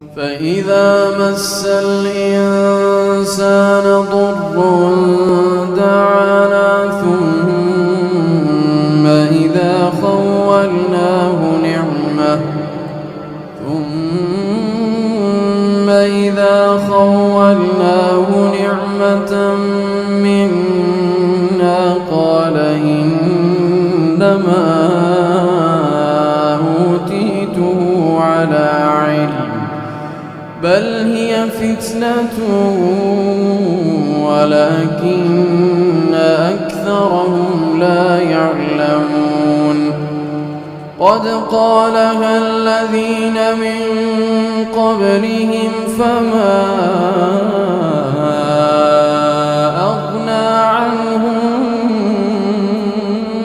فإذا مس الإنسان ضر دعانا ثم إذا خولناه نعمة منا قال إنما أوتيته على علم بل هي فتنة ولكن أكثرهم لا يعلمون قد قالها الذين من قبلهم فما أغنى عنهم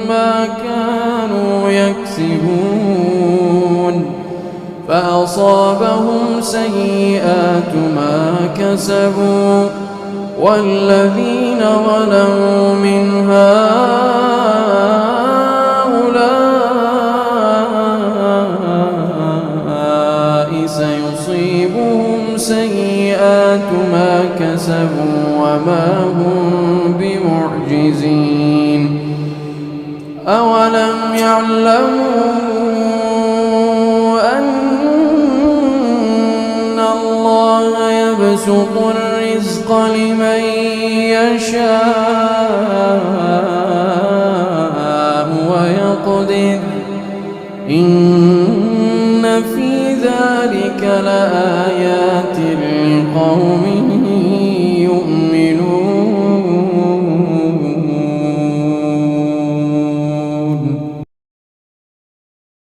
ما كانوا يكسبون فأصابهم سيئات ما كسبوا والذين ظلموا من هؤلاء سيصيبهم سيئات ما كسبوا وما هم بمعجزين أولم يعلموا أن الله يبسط الرزق لمن يشاء ويقدر إن في ذلك لآيات